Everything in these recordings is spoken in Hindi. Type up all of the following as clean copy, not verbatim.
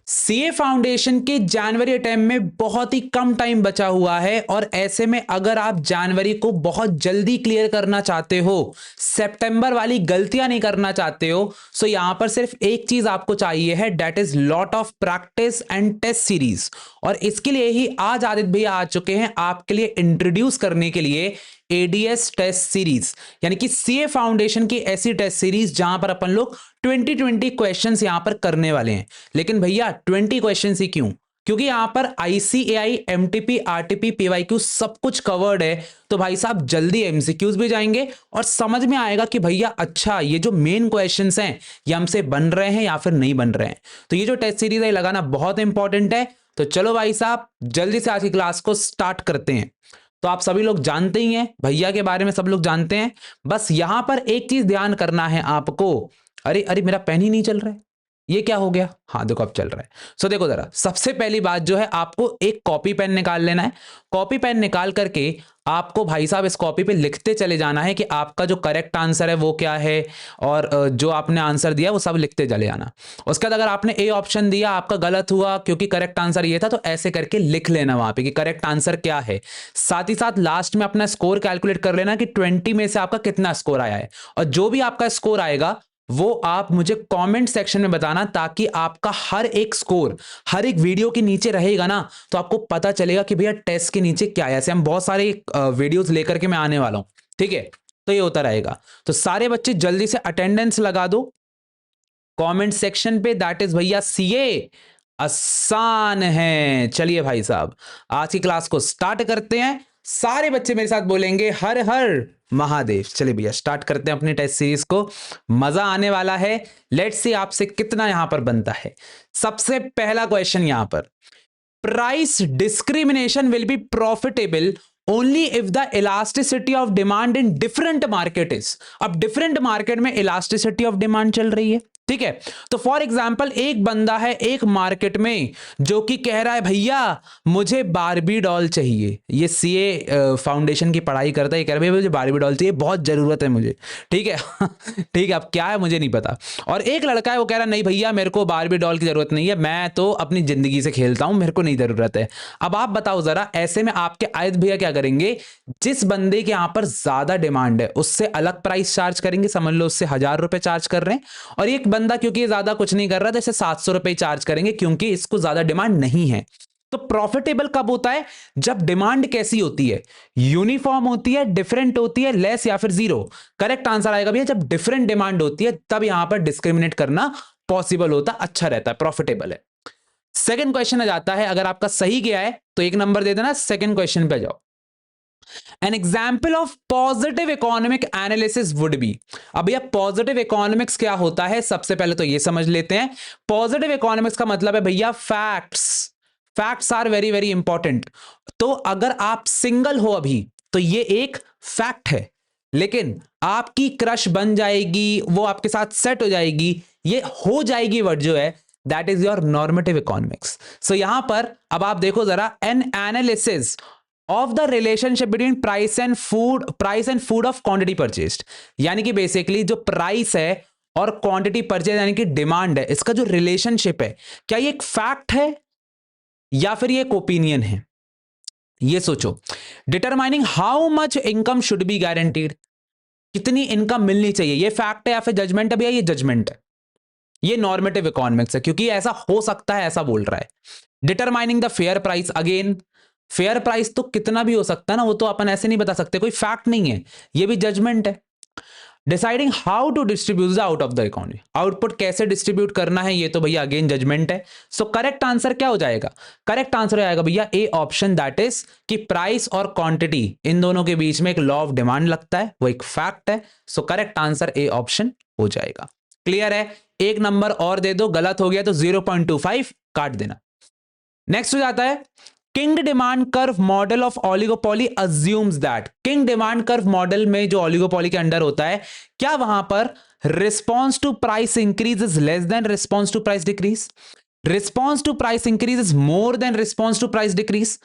सीए फाउंडेशन के जनवरी अटेम्प्ट में बहुत ही कम टाइम बचा हुआ है और ऐसे में अगर आप जनवरी को बहुत जल्दी क्लियर करना चाहते हो, सितंबर वाली गलतियां नहीं करना चाहते हो, सो यहां पर सिर्फ एक चीज आपको चाहिए है, that is lot of practice and test series. और इसके लिए ही आज आदित्य भैया आ चुके हैं आपके लिए इंट्रोड्यूस करने के लिए एडीएस टेस्ट सीरीज, यानी कि सीए फाउंडेशन की ऐसी टेस्ट सीरीज जहां पर अपन लोग 20 क्वेश्चंस यहां पर करने वाले हैं। लेकिन भैया 20 क्वेश्चंस ही क्यों? क्योंकि यहां पर आईसीएआई, एमटीपी, आरटीपी, पीवाईक्यू सब कुछ कवर्ड है। तो भाई साहब जल्दी एमसीक्यूज भी जाएंगे और समझ में आएगा कि भैया अच्छा ये जो मेन क्वेश्चंस हैं ये हमसे बन रहे हैं या फिर नहीं बन रहे हैं। तो ये जो टेस्ट सीरीज है लगाना बहुत इंपॉर्टेंट है। तो चलो भाई साहब जल्दी से आज की क्लास को स्टार्ट करते हैं। तो आप सभी लोग जानते ही हैं, भैया के बारे में सब लोग जानते हैं। बस यहां पर एक चीज ध्यान करना है आपको। अरे अरे मेरा पेन ही नहीं चल रहा है, ये क्या हो गया? हाँ देखो अब चल रहा है। सो देखो जरा, सबसे पहली बात जो है आपको एक कॉपी पेन निकाल लेना है। कॉपी पेन निकाल करके आपको भाई साहब इस कॉपी पे लिखते चले जाना है कि आपका जो करेक्ट आंसर है वो क्या है और जो आपने आंसर दिया वो सब लिखते चले जाना। उसके बाद अगर आपने ए ऑप्शन दिया, आपका गलत हुआ क्योंकि करेक्ट आंसर ये था, तो ऐसे करके लिख लेना वहां पे कि करेक्ट आंसर क्या है। साथ ही साथ लास्ट में अपना स्कोर कैलकुलेट कर लेना कि 20 में से आपका कितना स्कोर आया है, और जो भी आपका स्कोर आएगा वो आप मुझे कमेंट सेक्शन में बताना, ताकि आपका हर एक स्कोर हर एक वीडियो के नीचे रहेगा ना, तो आपको पता चलेगा कि भैया टेस्ट के नीचे क्या है। ऐसे हम बहुत सारे वीडियोस लेकर के मैं आने वाला हूं, ठीक है? तो ये होता रहेगा। तो सारे बच्चे जल्दी से अटेंडेंस लगा दो कमेंट सेक्शन पे, दैट इज भैया सीए आसान है। चलिए भाई साहब आज की क्लास को स्टार्ट करते हैं। सारे बच्चे मेरे साथ बोलेंगे हर हर महादेव। चलिए भैया स्टार्ट करते हैं अपनी टेस्ट सीरीज को, मजा आने वाला है। लेट्स सी आपसे कितना यहां पर बनता है। सबसे पहला क्वेश्चन यहां पर, price discrimination will be profitable only if the elasticity of demand in different market is. अब डिफरेंट मार्केट में इलास्टिसिटी ऑफ डिमांड चल रही है, ठीक है? तो फॉर एग्जाम्पल एक बंदा है एक मार्केट में जो कि कह रहा है भैया मुझे बारबी डॉल चाहिए। ये सीए फाउंडेशन की पढ़ाई करता है, ये कह रहा है भैया मुझे बारबी डॉल चाहिए, बहुत जरूरत है मुझे, ठीक है? ठीक है, अब क्या है मुझे नहीं पता। और एक लड़का है वो कह रहा है नहीं भैया मेरे को बारबी डॉल की जरूरत नहीं है, मैं तो अपनी जिंदगी से खेलता हूं, मेरे को नहीं जरूरत है। अब आप बताओ जरा, ऐसे में आपके आयत भैया क्या करेंगे? जिस बंदे के यहां पर ज्यादा डिमांड है उससे अलग प्राइस चार्ज करेंगे, समझ लो उससे 1000 रुपए चार्ज कर रहे हैं, और एक बंदा क्योंकि ज्यादा कुछ नहीं कर रहा तो इसे 700 रुपए चार्ज करेंगे क्योंकि इसको ज्यादा डिमांड नहीं है। तो प्रॉफिटेबल कब होता है? जब डिमांड कैसी होती है? यूनिफॉर्म होती है, डिफरेंट होती है, लेस या फिर जीरो। करेक्ट आंसर आएगा भैया जब डिफरेंट डिमांड होती है, तब यहां पर डिस्क्रिमिनेट करना पॉसिबल होता, अच्छा रहता है, प्रॉफिटेबल है। सेकंड क्वेश्चन आ जाता है, अगर आपका सही गया है तो एक नंबर दे देना, सेकंड क्वेश्चन पे जाओ। An example of positive economic analysis would be। अब यह पॉजिटिव इकोनॉमिक्स क्या होता है सबसे पहले तो ये समझ लेते हैं। पॉजिटिव इकोनॉमिक्स का मतलब है भैया facts. Facts are very very important. तो अगर आप सिंगल हो अभी तो ये एक फैक्ट है, लेकिन आपकी क्रश बन जाएगी, वो आपके साथ सेट हो जाएगी, ये हो जाएगी वर्ड जो है, that is your normative economics. So यहां पर अब आप देखो जरा, an analysis of the relationship between price and food of quantity purchased. यानी कि बेसिकली जो प्राइस है और क्वांटिटी परचेज यानी कि डिमांड है, इसका जो रिलेशनशिप है, क्या ये एक फैक्ट है या फिर ये एक ओपिनियन है? ये सोचो। Determining how much income should be guaranteed, कितनी इनकम मिलनी चाहिए, ये फैक्ट है या फिर जजमेंट है? भैया ये जजमेंट है, ये नॉर्मेटिव इकोनॉमिक्स है, क्योंकि ऐसा हो सकता है ऐसा बोल रहा है। Determining the fair price, again fair price तो कितना भी हो सकता है ना, वो तो अपन ऐसे नहीं बता सकते, कोई फैक्ट नहीं है, ये भी जजमेंट है। Deciding how to distribute the out of the economy, output कैसे डिस्ट्रीब्यूट करना है, ये तो भैया अगेन जजमेंट है। सो करेक्ट आंसर क्या हो जाएगा? करेक्ट आंसर आएगा भैया ए ऑप्शन, दैट इज कि प्राइस और क्वांटिटी इन दोनों के बीच में एक लॉ ऑफ डिमांड लगता है, वो एक फैक्ट है। So correct answer A option हो जाएगा। क्लियर है? एक नंबर और दे दो, गलत हो गया तो 0.25 काट देना। नेक्स्ट हो जाता है, king demand curve model of oligopoly assumes that. King demand curve model में जो ओलिगोपॉली के अंडर होता है, क्या वहां पर response to price increase is less than response to price decrease, response to price increase is more than response to price decrease,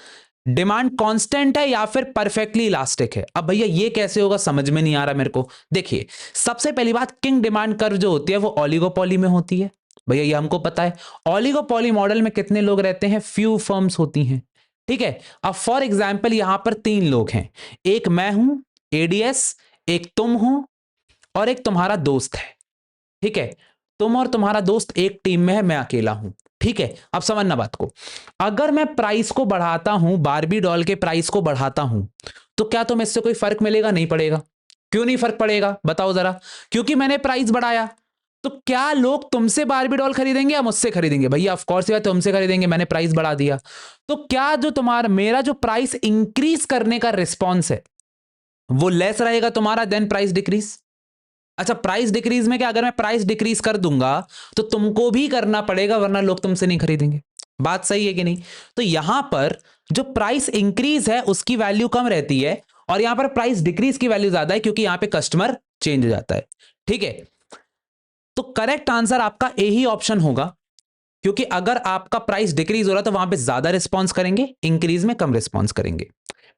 demand constant है या फिर परफेक्टली इलास्टिक है? अब भैया ये कैसे होगा समझ में नहीं आ रहा मेरे को। देखिए सबसे पहली बात, किंग डिमांड कर्व जो होती है वो ओलिगोपॉली में होती है, भैया ये हमको पता है। ओलिगोपॉली मॉडल में कितने लोग रहते हैं? फ्यू फर्म्स होती हैं, ठीक है। अब फॉर एग्जाम्पल यहां पर 3 लोग हैं, एक मैं हूं एडीएस, एक तुम हो और एक तुम्हारा दोस्त है, ठीक है। तुम और तुम्हारा दोस्त एक टीम में है, मैं अकेला हूं, ठीक है। अब समझना बात को, अगर मैं प्राइस को बढ़ाता हूं, बारबी डॉल के प्राइस को बढ़ाता हूं, तो क्या तुम्हें इससे कोई फर्क मिलेगा? नहीं पड़ेगा। क्यों नहीं फर्क पड़ेगा बताओ जरा? क्योंकि मैंने प्राइस बढ़ाया। तो क्या लोग तुमसे बारबी डॉल खरीदेंगे या मुझसे खरीदेंगे? भैया ऑफ कोर्स बात तुमसे खरीदेंगे, मैंने प्राइस बढ़ा दिया। तो क्या जो तुम्हारा मेरा जो प्राइस इंक्रीज करने का रिस्पॉन्स है वो लेस रहेगा तुम्हारा देन प्राइस डिक्रीज? अच्छा, प्राइस डिक्रीज में क्या, अगर मैं प्राइस डिक्रीज कर दूंगा तो तुमको भी करना पड़ेगा, वरना लोग तुमसे नहीं खरीदेंगे। बात सही है कि नहीं? तो यहां पर जो प्राइस इंक्रीज है उसकी वैल्यू कम रहती है और यहां पर प्राइस डिक्रीज की वैल्यू ज्यादा है, क्योंकि यहां पे कस्टमर चेंज हो जाता है, ठीक है। तो करेक्ट आंसर आपका ए ही ऑप्शन होगा, क्योंकि अगर आपका प्राइस डिक्रीज हो रहा है तो वहां पे ज्यादा रिस्पॉन्स करेंगे, इंक्रीज में कम रिस्पॉन्स करेंगे।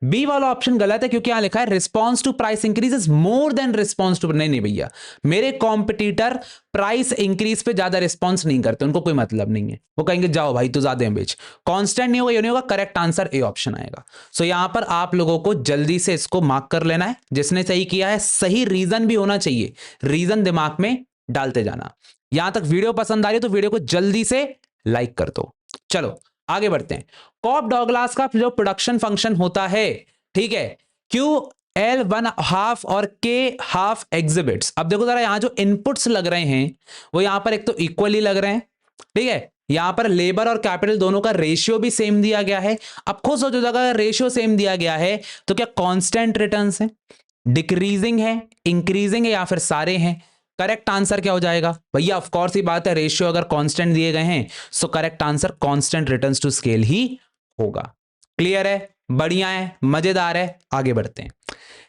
बी वाला ऑप्शन गलत है, क्योंकि यहां लिखा है response to price increase is more than response to, नहीं नहीं भैया, मेरे कॉम्पिटिटर प्राइस इंक्रीज पे ज्यादा रिस्पॉन्स नहीं करते, उनको कोई मतलब नहीं है, वो कहेंगे जाओ भाई तू ज्यादा बेच। कांस्टेंट नहीं होगा, ये नहीं होगा, करेक्ट आंसर ए ऑप्शन आएगा। सो यहां पर आप लोगों को जल्दी से इसको मार्क कर लेना है, जिसने सही किया है सही रीजन भी होना चाहिए, रीजन दिमाग में डालते जाना। यहां तक वीडियो पसंद आ रही है तो वीडियो को जल्दी से लाइक कर दो। चलो आगे बढ़ते हैं। कॉप डॉगलास का जो प्रोडक्शन फंक्शन होता है, ठीक है, क्यू एल 1/2 और के हाफ एग्जिबिट्स। अब देखो जरा, यहां जो इनपुट्स लग रहे हैं वो यहां पर एक तो इक्वली लग रहे हैं, ठीक है। यहां पर लेबर और कैपिटल दोनों का रेशियो भी सेम दिया गया है। अब खुद सोचो, अगर रेशियो सेम दिया गया है तो क्या कांस्टेंट रिटर्न्स है, डिक्रीजिंग है, इंक्रीजिंग है, या फिर सारे हैं? करेक्ट आंसर क्या हो जाएगा भैया? ऑफ कोर्स ही बात है, रेशियो अगर कांस्टेंट दिए गए हैं so correct answer constant returns to scale ही होगा। क्लियर है, बढ़िया है, मजेदार है, आगे बढ़ते हैं।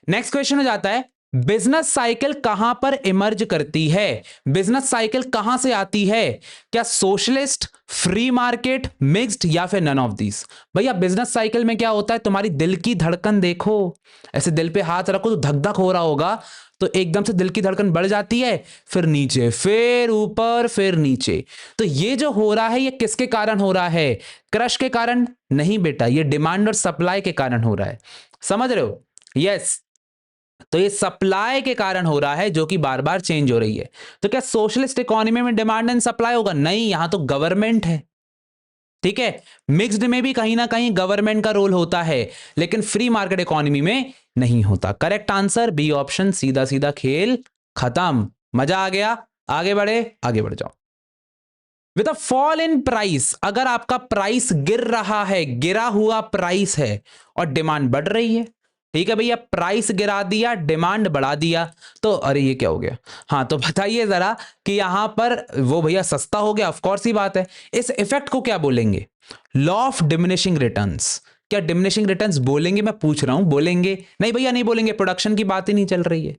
नेक्स्ट क्वेश्चन हो जाता है, बिजनेस साइकिल कहां पर इमर्ज करती है? बिजनेस साइकिल कहां से आती है? क्या सोशलिस्ट, फ्री मार्केट, मिक्स्ड, या फिर नन ऑफ दीज? भैया बिजनेस साइकिल में क्या होता है, तुम्हारी दिल की धड़कन देखो, ऐसे दिल पे हाथ रखो तो धक धक हो रहा होगा, तो एकदम से दिल की धड़कन बढ़ जाती है, फिर नीचे, फिर ऊपर, फिर नीचे। तो ये जो हो रहा है ये किसके कारण हो रहा है? क्रश के कारण? नहीं बेटा, ये डिमांड और सप्लाई के कारण हो रहा है। समझ रहे हो? यस, तो ये सप्लाई के कारण हो रहा है, जो कि बार बार चेंज हो रही है। तो क्या सोशलिस्ट इकोनॉमी में डिमांड एंड सप्लाई होगा? नहीं, यहां तो गवर्नमेंट है, ठीक है। मिक्स्ड में भी कहीं ना कहीं गवर्नमेंट का रोल होता है, लेकिन फ्री मार्केट इकोनॉमी में नहीं होता। करेक्ट आंसर बी ऑप्शन, सीधा सीधा खेल खत्म। मजा आ गया? आगे बढ़े, आगे बढ़ जाओ। With a fall in price, अगर आपका प्राइस गिर रहा है, गिरा हुआ प्राइस है और डिमांड बढ़ रही है, ठीक है भैया, प्राइस गिरा दिया, डिमांड बढ़ा दिया, तो अरे ये क्या हो गया? हाँ तो बताइए जरा कि यहां पर वो भैया सस्ता हो गया, ऑफ कोर्स ही बात है। इस इफेक्ट को क्या बोलेंगे? Law of diminishing returns. क्या डिमिनिशिंग रिटर्न्स बोलेंगे? मैं पूछ रहा हूं, बोलेंगे? नहीं भैया नहीं बोलेंगे, प्रोडक्शन की बात ही नहीं चल रही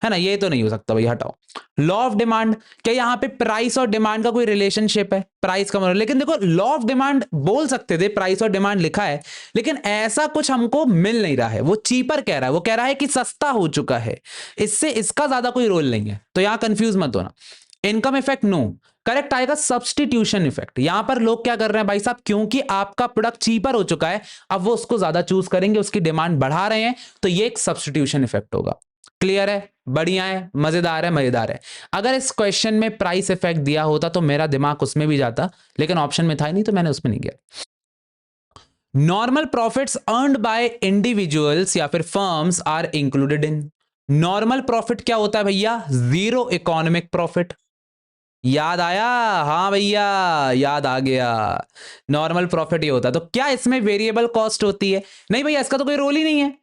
है ना, ये तो नहीं हो सकता भैया, हटाओ। लॉ ऑफ डिमांड, क्या यहां पे प्राइस और डिमांड का कोई रिलेशनशिप है? प्राइस का मतलब, लेकिन देखो लॉ ऑफ डिमांड बोल सकते थे, प्राइस और डिमांड लिखा है, लेकिन ऐसा कुछ हमको मिल नहीं रहा है। वो चीपर कह रहा है, वो कह रहा है कि सस्ता हो चुका है, इससे इसका ज्यादा कोई रोल नहीं है, तो यहां कंफ्यूज मत होना। इनकम इफेक्ट नो, करेक्ट आएगा सब्सटीट्यूशन इफेक्ट। यहां पर लोग क्या कर रहे हैं भाई साहब, क्योंकि आपका प्रोडक्ट चीपर हो चुका है, अब वो उसको ज्यादा चूज करेंगे, उसकी डिमांड बढ़ा रहे हैं, तो ये एक सब्सटीट्यूशन इफेक्ट होगा। क्लियर है, बढ़िया है, मजेदार है, मजेदार है। अगर इस क्वेश्चन में प्राइस इफेक्ट दिया होता तो मेरा दिमाग उसमें भी जाता, लेकिन ऑप्शन में था ही नहीं, तो मैंने उसमें नहीं गया। Normal profits earned by individuals या फिर firms are included in. Normal profit क्या होता है भैया? Zero economic profit. याद आया? हाँ भैया याद आ गया, नॉर्मल प्रॉफिट ये होता है। तो क्या इसमें वेरिएबल कॉस्ट होती है? नहीं भैया, इसका तो कोई रोल ही नहीं है।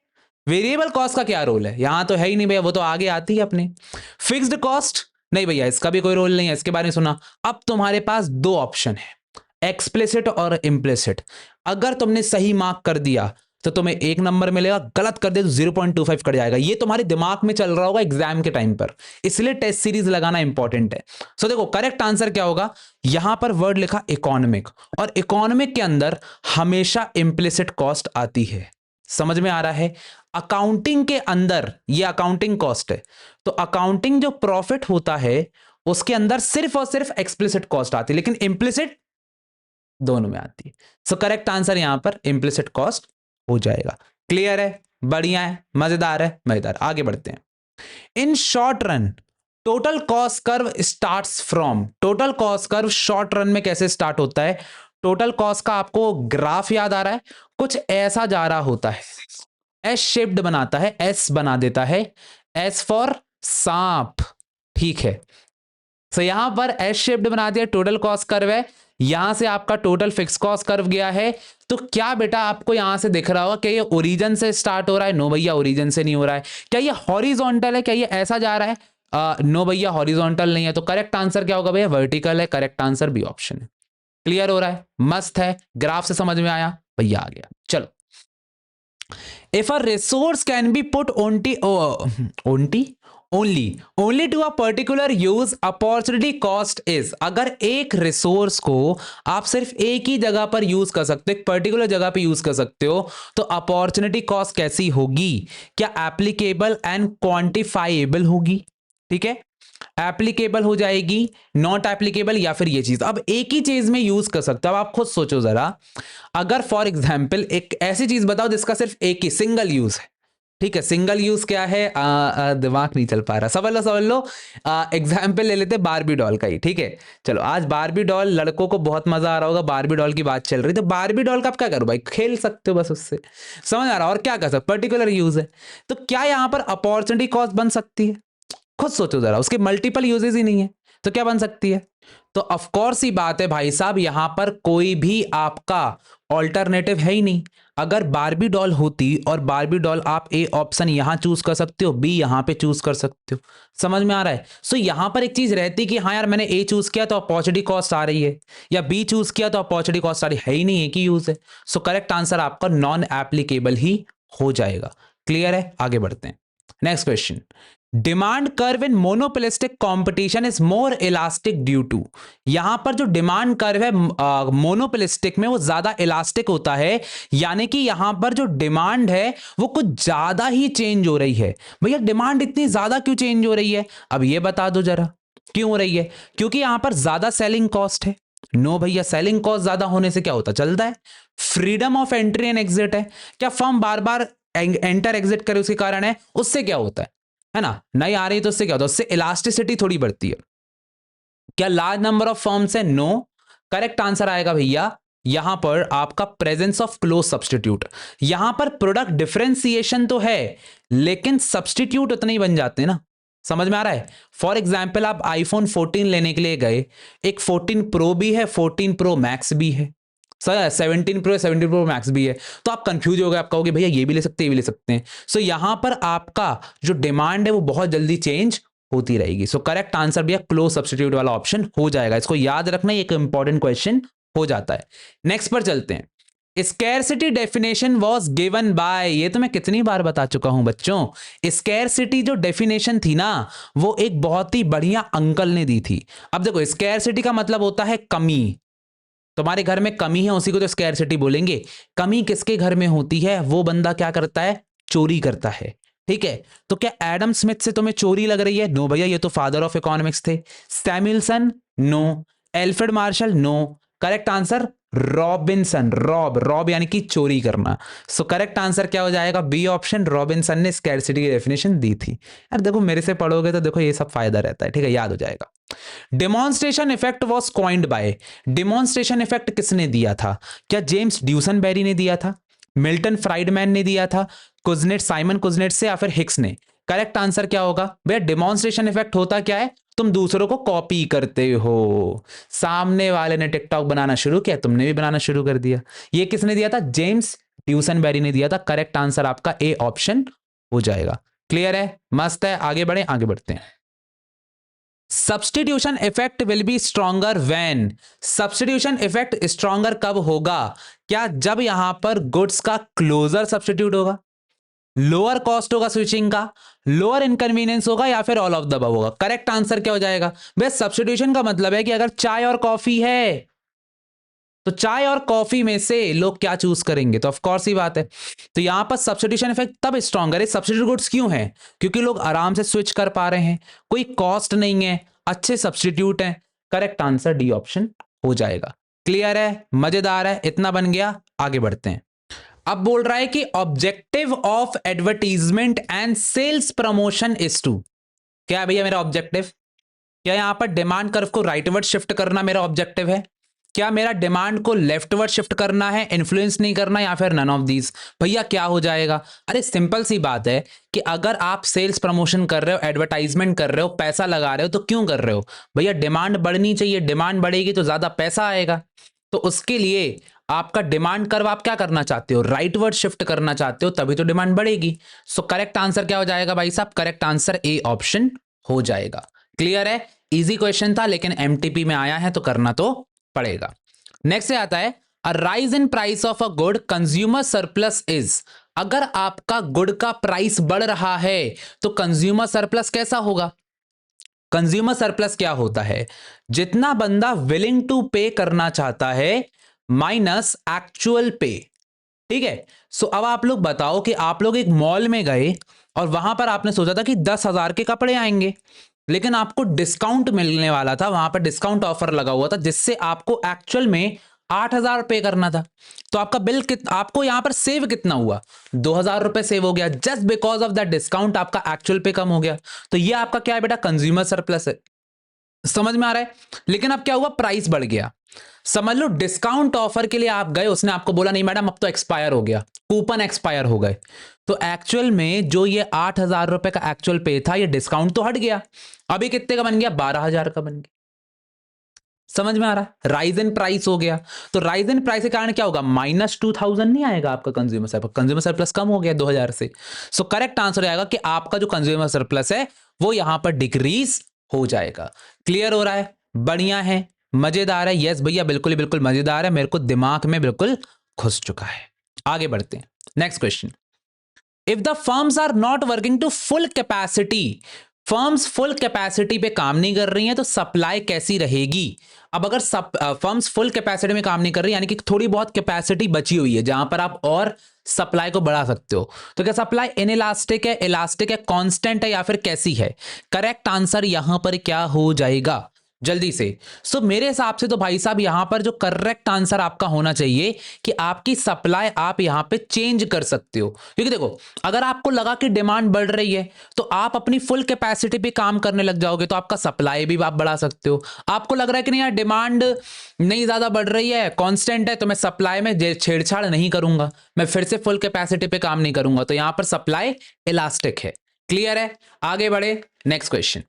वेरिएबल कॉस्ट का क्या रोल है? यहां तो है ही नहीं भैया, वो तो आगे आती है अपने। फिक्स्ड कॉस्ट, नहीं भैया इसका भी कोई रोल नहीं है, इसके बारे में सुना। अब तुम्हारे पास दो ऑप्शन है, एक्सप्लिसिट और इम्प्लिसिट। अगर तुमने सही मार्क कर दिया तो तुम्हें 1 नंबर मिलेगा, गलत कर दे तो 0.25 कट जाएगा। ये तुम्हारे दिमाग में चल रहा होगा एग्जाम के टाइम पर, इसलिए टेस्ट सीरीज लगाना इंपॉर्टेंट है। सो देखो करेक्ट आंसर क्या होगा, यहां पर वर्ड लिखा इकोनॉमिक, और इकोनॉमिक के अंदर हमेशा इम्प्लिसिट कॉस्ट आती है। समझ में आ रहा है? अकाउंटिंग के अंदर ये अकाउंटिंग कॉस्ट है, तो अकाउंटिंग जो प्रॉफिट होता है उसके अंदर सिर्फ और सिर्फ एक्सप्लिसिट कॉस्ट आती है, लेकिन इम्प्लिसिट दोनों में आती है। सो करेक्ट आंसर यहां पर इम्प्लिसिट कॉस्ट हो जाएगा। क्लियर है, बढ़िया है, मजेदार है, मजेदार। आगे बढ़ते हैं। In short run total cost curve starts from, total cost curve short run में कैसे स्टार्ट होता है? टोटल कॉस्ट का आपको ग्राफ याद आ रहा है? कुछ ऐसा जा रहा होता है, एस शेप्ड बनाता है, एस बना देता है, एस फॉर सांप, ठीक है। सो यहां पर एस शेप्ड बना दिया, टोटल कॉस्ट कर्व है, यहां से आपका टोटल फिक्स कॉस्ट कर्व गया है। तो क्या बेटा आपको यहां से दिख रहा होगा कि ये ओरिजिन से स्टार्ट हो रहा है? नो भैया, ओरिजिन से नहीं हो रहा है। क्या ये हॉरिजॉन्टल है? क्या ये ऐसा जा रहा है? नो भैया, हॉरिजॉन्टल नहीं है। तो करेक्ट आंसर क्या होगा भैया? वर्टिकल है। करेक्ट आंसर बी ऑप्शन है। क्लियर हो रहा है? मस्त है, ग्राफ से समझ में आया भैया, आ गया। चलो, if a resource can be put only to a particular use, opportunity cost is, अगर एक रिसोर्स को आप सिर्फ एक ही जगह पर यूज कर सकते हो, एक पर्टिकुलर जगह पे यूज कर सकते हो, तो अपॉर्चुनिटी कॉस्ट कैसी होगी? क्या एप्लीकेबल एंड क्वांटिफाइबल होगी? ठीक है, एप्लीकेबल हो जाएगी, नॉट एप्लीकेबल, या फिर ये चीज। अब एक ही चीज में यूज कर सकते हो। अब आप खुद सोचो जरा, अगर फॉर एग्जाम्पल एक ऐसी चीज बताओ जिसका सिर्फ एक ही सिंगल यूज है, ठीक है। सिंगल यूज क्या है? दिमाग नहीं चल पा रहा, समझ लो एग्जाम्पल ले लेते बारबी डॉल का ही, ठीक है। चलो, आज बारबी डॉल, लड़कों को बहुत मजा आ रहा होगा, बारबी डॉल की बात चल रही, तो बारबी डॉल का आप क्या करो भाई? खेल सकते हो बस उससे, समझ आ रहा? और क्या कर सकते? पर्टिकुलर यूज है, तो क्या यहां पर अपॉर्चुनिटी कॉस्ट बन सकती है? खुद सोचो जरा, उसके मल्टीपल यूजेस ही नहीं है, तो क्या बन सकती है? तो ऑफ कोर्स ही बात है भाई साहब, यहां पर कोई भी आपका ऑल्टरनेटिव है ही नहीं। अगर बारबी डॉल होती, और बारबी डॉल आप ए ऑप्शन यहां चूज कर सकते हो, बी यहां पे चूज कर सकते हो, समझ में आ रहा है? सो यहां पर एक चीज रहती कि हाँ यार, मैंने ए चूज किया तो अपॉर्चुनिटी कॉस्ट आ रही है, या बी चूज किया तो अपॉर्चुनिटी कॉस्ट आ रही है ही नहीं, एक ही यूज है। सो करेक्ट आंसर आपका नॉन एप्लीकेबल ही हो जाएगा। क्लियर है? आगे बढ़ते हैं। Next question, demand curve in monopolistic competition is more elastic due to, यहां पर जो डिमांड कर्व है मोनोपोलिस्टिक में वो ज्यादा इलास्टिक होता है, यानी कि यहां पर जो डिमांड है वो कुछ ज्यादा ही चेंज हो रही है। भैया डिमांड इतनी ज्यादा क्यों चेंज हो रही है? अब ये बता दो जरा, क्यों हो रही है? क्योंकि यहां पर ज्यादा सेलिंग कॉस्ट है। नो भैया, सेलिंग कॉस्ट ज्यादा होने से क्या होता? चलता है, freedom of entry and exit है। क्या फर्म बार बार एंटर एग्जिट करे उसके कारण है? उससे क्या होता है ना? नहीं आ रही तो उससे क्या होता है? उससे इलास्टिसिटी थोड़ी बढ़ती है। क्या लार्ज नंबर ऑफ फर्म्स है? नो। करेक्ट आंसर आएगा भैया यहां पर आपका प्रेजेंस ऑफ क्लोज सब्सटीट्यूट। यहां पर प्रोडक्ट डिफरेंशिएशन तो है, लेकिन सब्सटीट्यूट उतने ही बन जाते हैं ना, समझ में आ रहा है? फॉर एग्जाम्पल, आप आईफोन 14 लेने के लिए गए, एक 14 प्रो भी है, 14 प्रो मैक्स भी है, सर 17 प्रो 17 प्रो मैक्स भी है, तो आप कंफ्यूज हो गए, आप कहोगे भैया ये भी ले सकते हैं, ये भी ले सकते हैं। सो यहां पर आपका जो डिमांड है वो बहुत जल्दी चेंज होती रहेगी। सो करेक्ट आंसर भैया क्लोज सब्स्टिट्यूट वाला ऑप्शन हो जाएगा। इसको याद रखना, एक इंपॉर्टेंट क्वेश्चन हो जाता है। नेक्स्ट पर चलते हैं। Scarcity definition was given by, ये तो मैं कितनी बार बता चुका हूं बच्चों। स्कैरसिटी जो डेफिनेशन थी ना, वो एक बहुत ही बढ़िया अंकल ने दी थी। अब देखो, स्कैरसिटी का मतलब होता है कमी। तुम्हारे घर में कमी है, उसी को तो स्कैरसिटी बोलेंगे। कमी किसके घर में होती है? वो बंदा क्या करता है? चोरी करता है। ठीक है, तो क्या एडम स्मिथ से तुम्हें चोरी लग रही है? नो भैया, ये तो फादर ऑफ इकोनॉमिक्स थे। Samuelson? No. Alfred Marshall? No. Correct answer Robinson. Rob यानी कि चोरी करना। सो करेक्ट आंसर क्या हो जाएगा? बी ऑप्शन, रॉबिन्सन ने स्कैरसिटी की डेफिनेशन दी थी। यार देखो, मेरे से पढ़ोगे तो देखो ये सब फायदा रहता है, ठीक है, याद हो जाएगा। Demonstration effect was coined by, demonstration effect किसने दिया था? क्या जेम्स ड्यूसनबेरी ने दिया था, मिल्टन फ्राइडमैन ने दिया था, कुजनेट, साइमन कुजनेट से, या फिर हिक्स ने? करेक्ट आंसर क्या होगा भैया? डेमोन्स्ट्रेशन इफेक्ट होता क्या है? तुम दूसरों को कॉपी करते हो। सामने वाले ने टिकटॉक बनाना शुरू किया, तुमने भी बनाना शुरू कर दिया। ये किसने दिया था? जेम्स ड्यूसनबेरी ने दिया था। करेक्ट आंसर आपका ए ऑप्शन हो जाएगा। क्लियर है? मस्त है। आगे बढ़े, आगे बढ़ते हैं। Substitution effect will be stronger when, substitution effect stronger कब होगा? क्या जब यहां पर गुड्स का क्लोजर सब्सटीट्यूट होगा, लोअर कॉस्ट होगा स्विचिंग का, लोअर इनकन्वीनियंस होगा, या फिर ऑल ऑफ द अबव होगा? करेक्ट आंसर क्या हो जाएगा? बस सब्सटीट्यूशन का मतलब है कि अगर चाय और कॉफी है तो चाय और कॉफी में से लोग क्या चूज करेंगे? तो ऑफ कोर्स ही बात है। तो यहां पर सब्स्टिट्यूशन इफेक्ट तब स्ट्रॉन्गर है। सब्स्टिट्यूट गुड्स क्यों है? क्योंकि लोग आराम से स्विच कर पा रहे हैं, कोई कॉस्ट नहीं है, अच्छे सब्स्टिट्यूट हैं। करेक्ट आंसर डी ऑप्शन हो जाएगा। क्लियर है, मजेदार है, इतना बन गया। आगे बढ़ते हैं। अब बोल रहा है कि objective of advertisement and sales promotion is to, क्या है भैया मेरा ऑब्जेक्टिव? क्या यहां पर डिमांड कर्व को राइटवर्ड शिफ्ट करना मेरा ऑब्जेक्टिव है? क्या मेरा डिमांड को लेफ्टवर्ड शिफ्ट करना है, इन्फ्लुएंस नहीं करना, या फिर नन ऑफ दीज? भैया क्या हो जाएगा? अरे सिंपल सी बात है कि अगर आप सेल्स प्रमोशन कर रहे हो, एडवर्टाइजमेंट कर रहे हो, पैसा लगा रहे हो, तो क्यों कर रहे हो भैया? डिमांड बढ़नी चाहिए, डिमांड बढ़ेगी तो ज्यादा पैसा आएगा। तो उसके लिए आपका डिमांड कर्व आप क्या करना चाहते हो? राइटवर्ड शिफ्ट करना चाहते हो, तभी तो डिमांड बढ़ेगी। सो करेक्ट आंसर क्या हो जाएगा भाई साहब? करेक्ट आंसर ए ऑप्शन हो जाएगा। क्लियर है, इजी क्वेश्चन था, लेकिन एमटीपी में आया है तो करना तो पड़ेगा। नेक्स्ट आता है a rise in price of a good consumer surplus is. अगर आपका गुड का प्राइस बढ़ रहा है तो कंज्यूमर सरप्लस कैसा होगा? कंज्यूमर सरप्लस क्या होता है? जितना बंदा विलिंग टू पे करना चाहता है माइनस एक्चुअल पे। ठीक है। सो अब आप लोग बताओ कि आप लोग एक मॉल में गए और वहां पर आपने सोचा था कि 10,000 के कपड़े आएंगे, लेकिन आपको डिस्काउंट मिलने वाला था, वहां पर डिस्काउंट ऑफर लगा हुआ था जिससे आपको एक्चुअल में 8,000 पे करना था। तो आपका बिल आपको यहां पर सेव कितना हुआ? 2,000 रुपए सेव हो गया, just because of that discount आपका एक्चुअल पे कम हो गया। तो ये आपका क्या है बेटा? कंज्यूमर सरप्लस है। समझ में आ रहा है? लेकिन अब क्या हुआ? प्राइस बढ़ गया। समझ लो डिस्काउंट ऑफर के लिए आप गए, उसने आपको बोला नहीं मैडम अब तो एक्सपायर हो गया, कूपन एक्सपायर हो गए। तो एक्चुअल में जो ये 8,000 रुपए का एक्चुअल पे था, ये डिस्काउंट तो हट गया, अभी कितने का बन गया? 12,000 का बन गया। समझ में आ रहा है? राइज इन प्राइस हो गया। तो राइज इन प्राइस के कारण क्या होगा? -2,000 नहीं आएगा आपका कंज्यूमर सरप्लस। कंज्यूमर सरप्लस कम हो गया 2,000 से। सो करेक्ट आंसर आएगा कि आपका जो कंज्यूमर सरप्लस है वो यहां पर डिक्रीज हो जाएगा। क्लियर हो रहा है? बढ़िया है, मजेदार है। यस भैया बिल्कुल ही बिल्कुल मजेदार है, मेरे को दिमाग में बिल्कुल घुस चुका है। आगे बढ़ते हैं। Next question. If the firms are not working to full capacity, firms full capacity पे काम नहीं कर रही हैं तो सप्लाई कैसी रहेगी? अब अगर फर्म्स फुल कैपेसिटी में काम नहीं कर रही, यानी कि थोड़ी बहुत कैपेसिटी बची हुई है जहां पर आप और सप्लाई को बढ़ा सकते हो, तो क्या सप्लाई इनइलास्टिक है, इलास्टिक है, कांस्टेंट है, या फिर कैसी है? करेक्ट आंसर यहां पर क्या हो जाएगा जल्दी से? सो मेरे हिसाब से तो भाई साहब यहां पर जो करेक्ट आंसर आपका होना चाहिए कि आपकी सप्लाई आप यहां पे चेंज कर सकते हो। क्योंकि देखो अगर आपको लगा कि डिमांड बढ़ रही है तो आप अपनी फुल कैपेसिटी पे काम करने लग जाओगे, तो आपका सप्लाई भी आप बढ़ा सकते हो। आपको लग रहा है कि नहीं यार डिमांड नहीं ज्यादा बढ़ रही है, कांस्टेंट है, तो मैं सप्लाई में छेड़छाड़ नहीं करूंगा, मैं फिर से फुल कैपेसिटी पे काम नहीं करूंगा, तो यहां पर सप्लाई इलास्टिक है। क्लियर है? आगे बढ़े। Next question.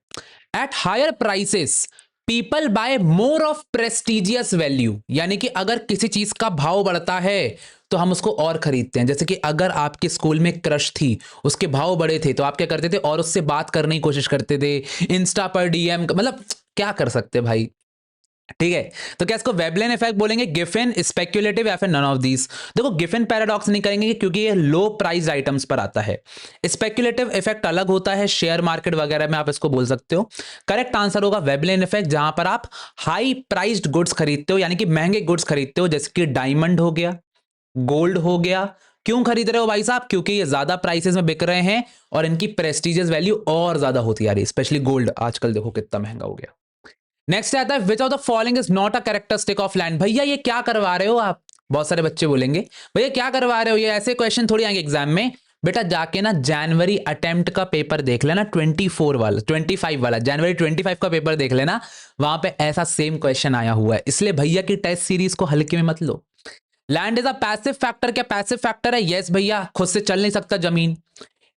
At higher prices people buy more of prestigious value, यानी कि अगर किसी चीज का भाव बढ़ता है तो हम उसको और खरीदते हैं। जैसे कि अगर आपके स्कूल में क्रश थी, उसके भाव बड़े थे, तो आप क्या करते थे? और उससे बात करने की कोशिश करते थे, इंस्टा पर डीएम, मतलब क्या कर सकते भाई। ठीक है। तो क्या इसको वेबलेन इफेक्ट बोलेंगे, गिफिन, स्पेक्युलेटिव, या फिर नन ऑफ दीज? देखो गिफिन पैराडॉक्स नहीं करेंगे क्योंकि ये लो प्राइस आइटम्स पर आता है। स्पेक्युलेटिव इफेक्ट अलग होता है, शेयर मार्केट वगैरह में आप इसको बोल सकते हो। करेक्ट आंसर होगा वेबलेन इफेक्ट, जहां पर आप हाई प्राइस्ड गुड्स खरीदते हो, यानी कि महंगे गुड्स खरीदते हो, जैसे कि डायमंड हो गया, गोल्ड हो गया। क्यों खरीद रहे हो भाई साहब? क्योंकि ये ज्यादा प्राइसेस में बिक रहे हैं और इनकी प्रेस्टिजियस वैल्यू और ज्यादा होती है। स्पेशली गोल्ड आजकल देखो कितना महंगा हो गया। नेक्स्ट आता है which of the following is not a characteristic of land. भैया ये क्या करवा रहे हो आप? बहुत सारे बच्चे बोलेंगे भैया क्या करवा रहे हो, ये ऐसे क्वेश्चन थोड़ी आएंगे एग्जाम में। बेटा जाके ना जनवरी अटेम्प्ट का पेपर देख लेना, 24 वाला, 25 वाला, जनवरी 25 का पेपर देख लेना, वहां पे ऐसा सेम क्वेश्चन आया हुआ है। इसलिए भैया की टेस्ट सीरीज को हल्के में मत लो। Land is a passive factor, क्या पैसिव फैक्टर है? यस भैया, खुद से चल नहीं सकता जमीन।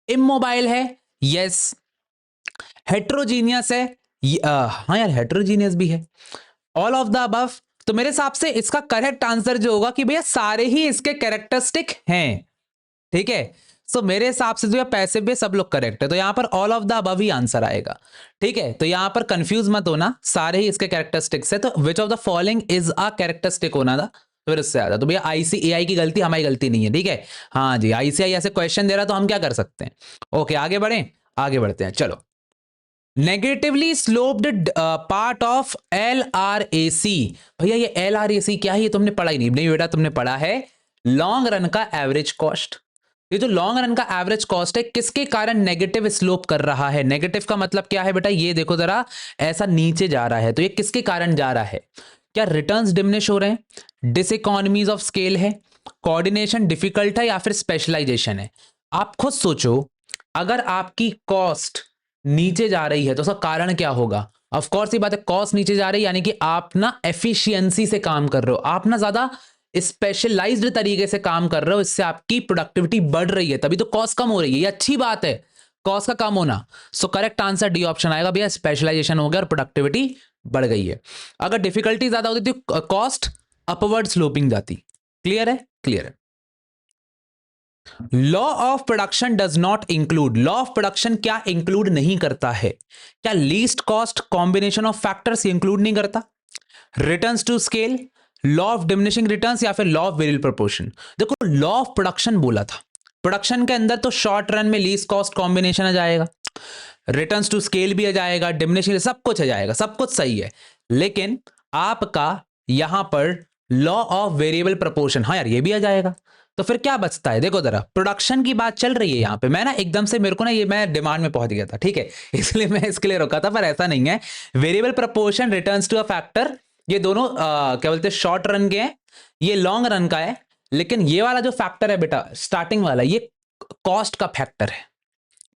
इमोबाइल है? यस। हेट्रोजीनियस है? हाँ यार हेट्रोजीनियस भी है। All of the above. तो मेरे हिसाब से इसका करेक्ट आंसर जो होगा कि भैया सारे ही इसके कैरेक्टरिस्टिक हैं। ठीक है। सो मेरे हिसाब से जो है पैसिव भी सब लोग करेक्ट है, तो यहां पर all of the above he answer आएगा। ठीक है। तो यहां पर कंफ्यूज मत होना, सारे ही इसके कैरेक्टरिस्टिक्स है। तो which of the following is a characteristic होना था, तो फिर उससे आता। तो भैया आईसीएआई की गलती हमारी गलती नहीं है। ठीक है। हाँ जी, आईसीआई ऐसे क्वेश्चन दे रहा तो हम क्या कर सकते हैं। ओके आगे बढ़े, आगे बढ़ते हैं चलो। Negatively sloped part of LRAC। भैया ये LRAC क्या है? ये तुमने पढ़ा ही नहीं। नहीं बेटा तुमने पढ़ा है लॉन्ग रन का एवरेज कॉस्ट। ये जो लॉन्ग रन का एवरेज कॉस्ट है किसके कारण नेगेटिव स्लोप कर रहा है? नेगेटिव का मतलब क्या है बेटा? ये देखो जरा, ऐसा नीचे जा रहा है, तो ये किसके कारण जा रहा है? क्या रिटर्न्स डिमिनिश हो रहे हैं, डिसइकोनॉमीज ऑफ स्केल है, कोऑर्डिनेशन डिफिकल्ट है, या फिर स्पेशलाइजेशन है? आप खुद सोचो, अगर आपकी कॉस्ट नीचे जा रही है तो उसका कारण क्या होगा? ऑफ कोर्स ये बात है, कॉस्ट नीचे जा रही है यानी कि आप ना एफिशिएंसी से काम कर रहे हो, आप ना ज्यादा स्पेशलाइज्ड तरीके से काम कर रहे हो, इससे आपकी प्रोडक्टिविटी बढ़ रही है, तभी तो कॉस्ट कम हो रही है। ये अच्छी बात है, कॉस्ट का कम होना। सो करेक्ट आंसर डी ऑप्शन आएगा भैया, स्पेशलाइजेशन हो गया और प्रोडक्टिविटी बढ़ गई है। अगर डिफिकल्टी ज्यादा होती तो कॉस्ट अपवर्ड स्लोपिंग जाती। क्लियर है? क्लियर है। Law of production does not include, law of production क्या इंक्लूड नहीं करता है? क्या least cost combination of factors include नहीं करता, returns to scale, law of diminishing returns, या फिर लॉ ऑफ वेरिएबल प्रोपोर्शन? देखो, लॉ ऑफ प्रोडक्शन बोला था, प्रोडक्शन के अंदर तो शॉर्ट रन में लीस्ट कॉस्ट कॉम्बिनेशन आ जाएगा, रिटर्न्स टू स्केल भी आ जाएगा, डिमिनिशिंग, सब कुछ आ जाएगा, सब कुछ सही है। लेकिन आपका यहां पर लॉ ऑफ वेरिएबल प्रोपोर्शन, हाँ यार ये भी आ जाएगा, तो फिर क्या बचता है? देखो जरा, प्रोडक्शन की बात चल रही है यहां पे, मैं ना एकदम से मेरे को ना ये मैं डिमांड में पहुंच गया था, ठीक है, इसलिए मैं इसके लिए रोका था, पर ऐसा नहीं है। Variable proportion, returns to a factor, ये दोनों क्या बोलते हैं, शॉर्ट रन के हैं, ये लॉन्ग रन का है। लेकिन ये वाला जो फैक्टर है बेटा, स्टार्टिंग वाला, ये कॉस्ट का फैक्टर है,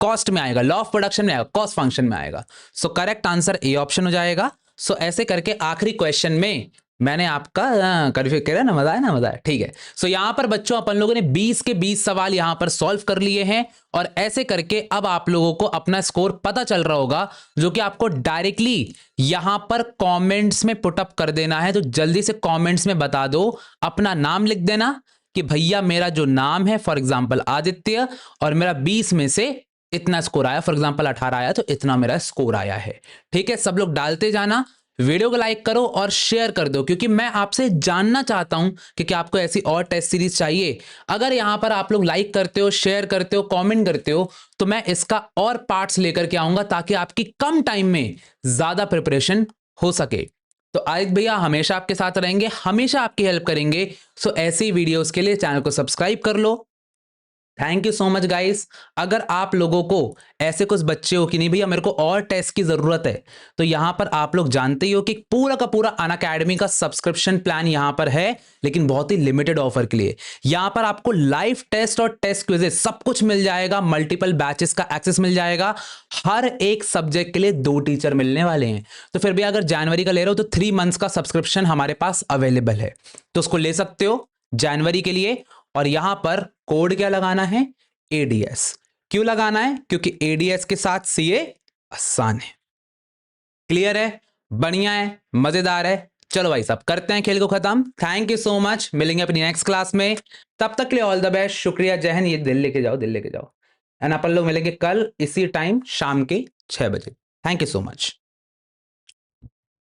कॉस्ट में आएगा, लॉ ऑफ प्रोडक्शन में आएगा, कॉस्ट फंक्शन में आएगा। सो करेक्ट आंसर ए ऑप्शन हो जाएगा। सो ऐसे करके आखिरी क्वेश्चन में मैंने आपका कन्फ्यूज किया ना, मजा है ना, मजा है, ठीक है। सो यहां पर बच्चों अपन लोगों ने 20 के 20 सवाल यहां पर सॉल्व कर लिए हैं, और ऐसे करके अब आप लोगों को अपना स्कोर पता चल रहा होगा, जो कि आपको डायरेक्टली यहां पर कमेंट्स में पुट अप कर देना है। तो जल्दी से कमेंट्स में बता दो, अपना नाम लिख देना कि भैया मेरा जो नाम है फॉर एग्जांपल आदित्य, और मेरा 20 में से इतना स्कोर आया, फॉर एग्जांपल 18 आया, तो इतना मेरा स्कोर आया है। ठीक है, सब लोग डालते जाना, वीडियो को लाइक करो और शेयर कर दो, क्योंकि मैं आपसे जानना चाहता हूं कि क्या आपको ऐसी और टेस्ट सीरीज चाहिए। अगर यहां पर आप लोग लाइक करते हो, शेयर करते हो, कमेंट करते हो, तो मैं इसका और पार्ट्स लेकर के आऊंगा, ताकि आपकी कम टाइम में ज्यादा प्रिपरेशन हो सके। तो आदित्य भैया हमेशा आपके साथ रहेंगे, हमेशा आपकी हेल्प करेंगे। सो ऐसी वीडियोस के लिए चैनल को सब्सक्राइब कर लो। Thank you so much guys. अगर आप लोगों को ऐसे कुछ बच्चे हो कि नहीं भैया मेरे को और टेस्ट की जरूरत है, तो यहां पर आप लोग जानते ही हो कि पूरा का पूरा अनअकैडमी का सब्सक्रिप्शन प्लान यहां पर है, लेकिन बहुत ही लिमिटेड ऑफर के लिए। यहां पर आपको लाइव टेस्ट और टेस्ट क्विजेस सब कुछ मिल जाएगा, मल्टीपल बैचेस का एक्सेस मिल जाएगा, हर एक सब्जेक्ट के लिए 2 टीचर मिलने वाले हैं। तो फिर भी अगर जनवरी का ले रहे हो तो 3 मंथ्स का सब्सक्रिप्शन हमारे पास अवेलेबल है, तो उसको ले सकते हो जनवरी के लिए। और यहां पर कोड क्या लगाना है? एडीएस। क्यों लगाना है? क्योंकि एडीएस के साथ सीए आसान है। क्लियर है? बढ़िया है, मजेदार है। चलो भाई साहब करते हैं खेल को खत्म। थैंक यू सो मच, मिलेंगे अपनी नेक्स्ट क्लास में, तब तक के लिए ऑल द बेस्ट, शुक्रिया, जय हिंद। ये दिल लेके जाओ, दिल लेके जाओ, एंड अपन लोग मिलेंगे कल इसी टाइम शाम के 6 बजे। Thank you so much.